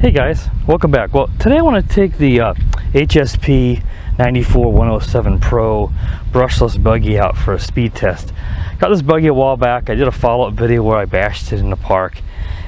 Hey guys, welcome back. Well, today I want to take the HSP 94107 Pro Brushless Buggy out for a speed test. Got this buggy a while back. I did a follow-up video where I bashed it in the park,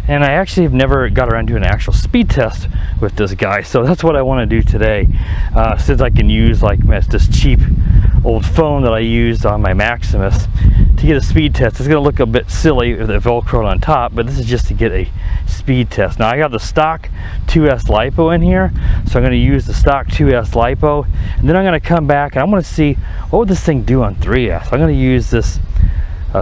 and I actually have never got around to an actual speed test with this guy, so that's what I want to do today. Since I can use like this cheap old phone that I used on my Maximus to get a speed test. It's going to look a bit silly with the Velcro on top, but this is just to get a speed test. Now I got the stock 2S LiPo in here, so I'm going to use the stock 2S LiPo, and then I'm going to come back and I'm going to see what would this thing do on 3S. I'm going to use this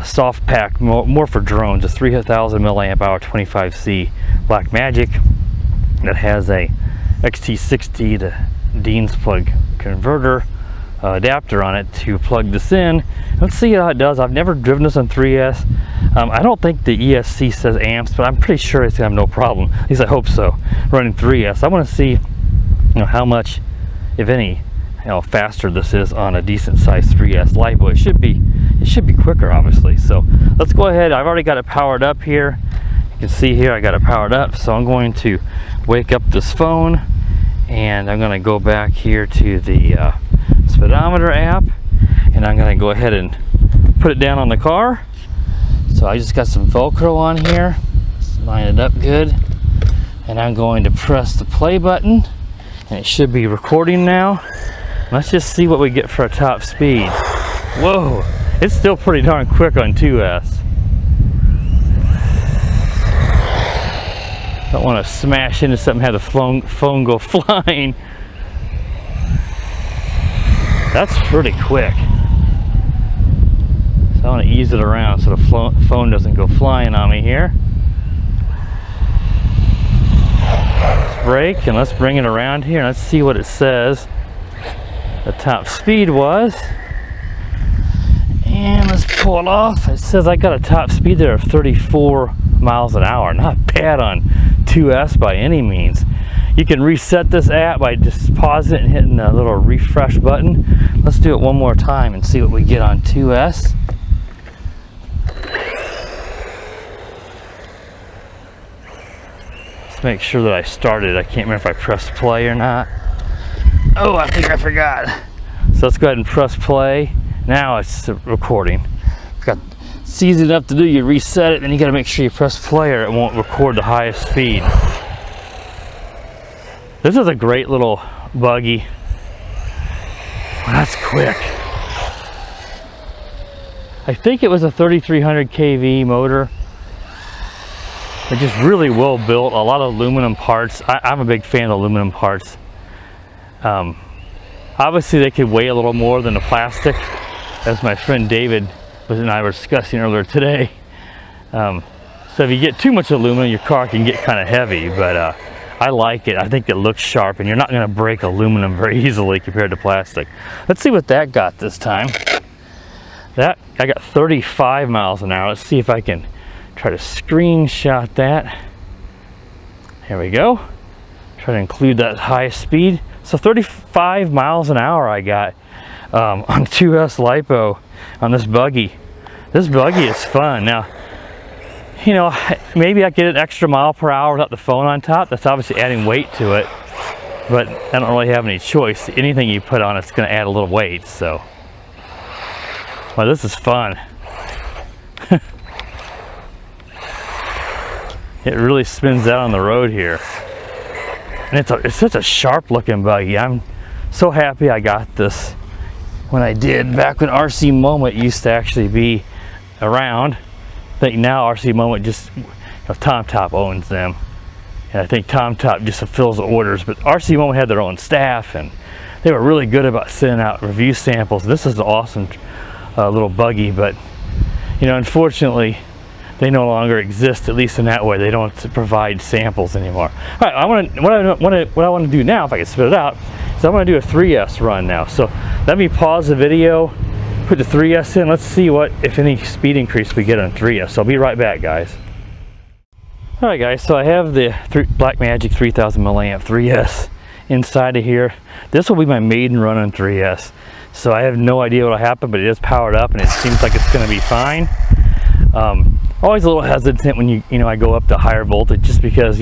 soft pack more for drones, a 3000 milliamp hour 25C Black Magic that has a XT60 to Dean's plug converter adapter on it to plug this in. Let's see how it does. I've never driven this on 3S. I don't think the ESC says amps, but I'm pretty sure it's gonna have no problem. At least I hope so. Running 3S, I want to see, how much, if any, faster this is on a decent sized 3S LiPo. It should be quicker, obviously. So let's go ahead. I've already got it powered up here. You can see here I got it powered up. So I'm going to wake up this phone, and I'm going to go back here to the speedometer app, and I'm going to go ahead and put it down on the car. So I just got some Velcro on here, line it up good, and I'm going to press the play button, and it should be recording now. Let's just see what we get for a top speed. Whoa, it's still pretty darn quick on 2S. Don't want to smash into something, have the phone go flying. That's pretty quick. So I want to ease it around so the phone doesn't go flying on me here. Let's brake and let's bring it around here and let's see what it says the top speed was. And let's pull it off. It says I got a top speed there of 34 miles an hour. Not bad on 2S by any means. You can reset this app by just pausing it and hitting the little refresh button. Let's do it one more time and see what we get on 2S. Let's make sure that I started. I can't remember if I pressed play or not. Oh, I think I forgot. So let's go ahead and press play. Now it's recording. It's easy enough to do. You reset it, then you got to make sure you press play or it won't record the highest speed. This is a great little buggy. Well, that's quick. I think it was a 3300 kV motor. It's just really well built. A lot of aluminum parts. I'm a big fan of aluminum parts. Obviously they could weigh a little more than the plastic, as my friend David and I were discussing earlier today. So if you get too much aluminum, your car can get kind of heavy, but I like it. I think it looks sharp, and you're not going to break aluminum very easily compared to plastic. Let's see what that got this time. I got 35 miles an hour. Let's see if I can try to screenshot that. Here we go. Try to include that highest speed. So 35 miles an hour I got on 2S LiPo on this buggy. This buggy is fun. Now, maybe I get an extra mile per hour without the phone on top. That's obviously adding weight to it, but I don't really have any choice. Anything you put on it's going to add a little weight. So, well, this is fun. It really spins out on the road here, and it's such a sharp looking buggy. I'm so happy I got this when I did, back when RC Moment used to actually be around. I think now RC Moment just, TomTop owns them, and I think TomTop just fulfills the orders, but RC Moment had their own staff, and they were really good about sending out review samples. This is an awesome little buggy, but unfortunately they no longer exist, at least in that way. They don't provide samples anymore. All right, what I want to do now, if I can spit it out, is I want to do a 3S run now. So let me pause the video, put the 3S in. Let's see what, if any, speed increase we get on 3S. So I'll be right back, guys. All right, guys. So I have the Black Magic 3000 milliamp 3S inside of here. This will be my maiden run on 3S. So I have no idea what will happen, but it is powered up and it seems like it's going to be fine. Always a little hesitant when I go up to higher voltage, just because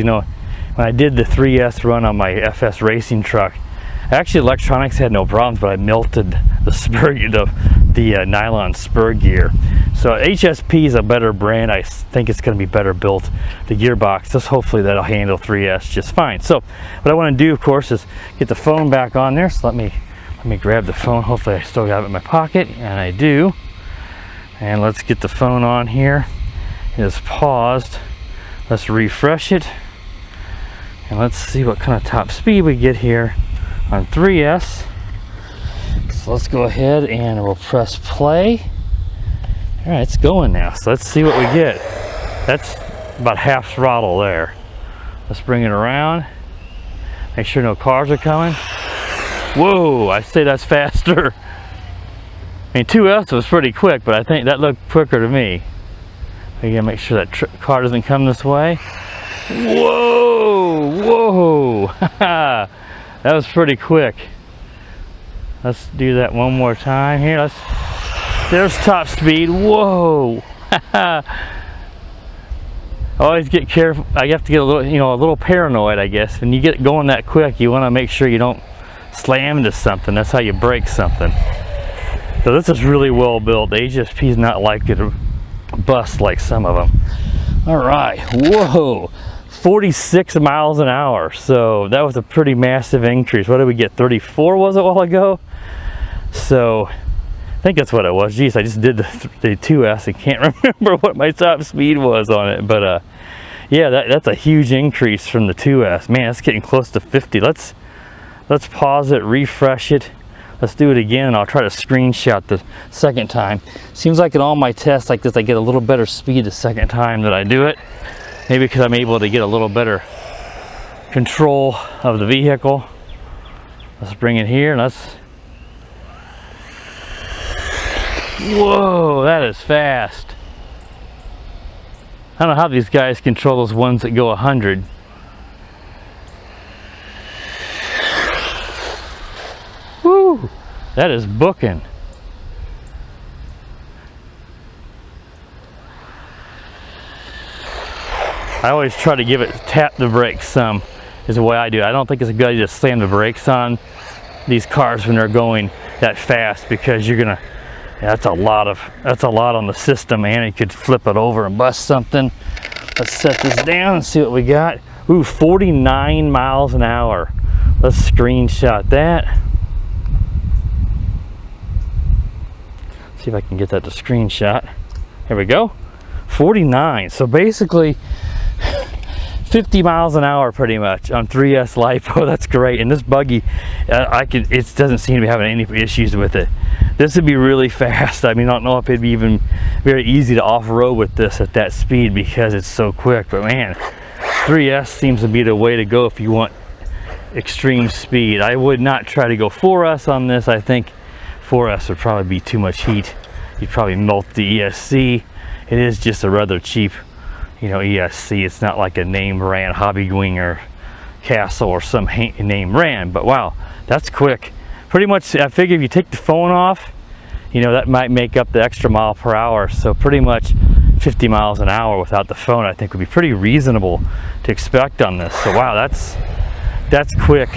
when I did the 3S run on my FS racing truck, actually electronics had no problems, but I melted the spur, the nylon spur gear. So HSP is a better brand. I think it's going to be better built. The gearbox, just hopefully that'll handle 3S just fine. So what I want to do, of course, is get the phone back on there. So let me grab the phone. Hopefully I still got it in my pocket, and I do. And let's get the phone on here. It is paused. Let's refresh it, and let's see what kind of top speed we get here on 3S. So let's go ahead and we'll press play. All right, it's going now. So let's see what we get. That's about half throttle there. Let's bring it around. Make sure no cars are coming. Whoa, I say that's faster. I mean, 2S was pretty quick, but I think that looked quicker to me. We gotta make sure that car doesn't come this way. Whoa, whoa. That was pretty quick. Let's do that one more time here. There's top speed. Whoa. Always get careful. I have to get a little, a little paranoid, I guess. When you get going that quick, you want to make sure you don't slam into something. That's how you break something. So this is really well built. The HSP is not likely to bust like some of them. All right. Whoa. 46 miles an hour. So that was a pretty massive increase. What did we get? 34 was it a while ago? So I think that's what it was. Geez, I just did the 2S and can't remember what my top speed was on it. But yeah, that's a huge increase from the 2S. Man, it's getting close to 50. Let's pause it, refresh it. Let's do it again, and I'll try to screenshot the second time. Seems like in all my tests like this, I get a little better speed the second time that I do it. Maybe because I'm able to get a little better control of the vehicle. Let's bring it here, and whoa, that is fast. I don't know how these guys control those ones that go 100. Woo, that is booking. I always try to tap the brakes some, is the way I do it. I don't think it's a good idea to slam the brakes on these cars when they're going that fast, because you're gonna, that's a lot on the system, and it could flip it over and bust something. Let's set this down and see what we got. Ooh, 49 miles an hour. Let's screenshot that. See if I can get that to screenshot. Here we go. 49. So basically 50 miles an hour pretty much on 3S LiPo. That's great. And this buggy, it doesn't seem to be having any issues with it. This would be really fast. I mean, I don't know if it'd be even very easy to off-road with this at that speed because it's so quick. But man, 3S seems to be the way to go if you want extreme speed. I would not try to go 4S on this. I think 4S would probably be too much heat. You'd probably melt the ESC. It is just a rather cheap, ESC. It's not like a name brand Hobby or Castle or some name brand. But wow, that's quick. Pretty much, I figure if you take the phone off, that might make up the extra mile per hour. So pretty much 50 miles an hour without the phone, I think would be pretty reasonable to expect on this. So wow, that's quick.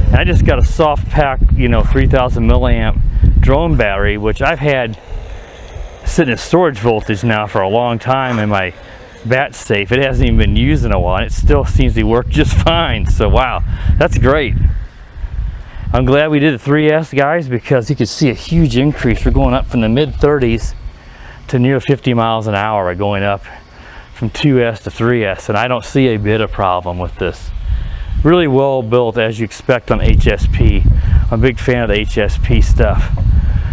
And I just got a soft pack, 3000 milliamp drone battery, which I've had sitting at storage voltage now for a long time in my bat safe. It hasn't even been used in a while, and it still seems to work just fine. So wow, that's great. I'm glad we did the 3S, guys, because you can see a huge increase. We're going up from the mid 30s to near 50 miles an hour. We're going up from 2S to 3S, and I don't see a bit of problem with this. Really well built, as you expect on HSP. I'm a big fan of the HSP stuff.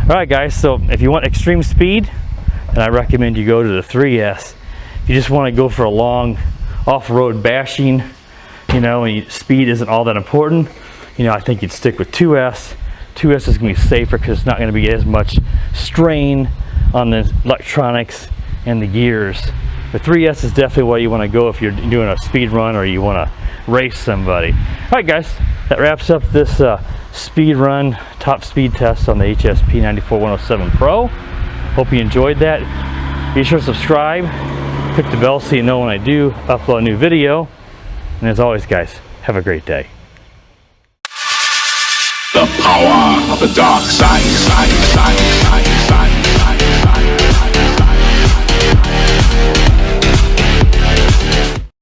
All right, guys, so if you want extreme speed, then I recommend you go to the 3S. If you just want to go for a long off-road bashing, and speed isn't all that important, I think you'd stick with 2S. 2S is going to be safer because it's not going to be as much strain on the electronics and the gears. But 3S is definitely where you want to go if you're doing a speed run or you want to race somebody. All right, guys, that wraps up this speed run top speed test on the HSP 94107 Pro. Hope you enjoyed that. Be sure to subscribe, click the bell so you know when I do upload a new video. And as always, guys, have a great day. The power of the dark side.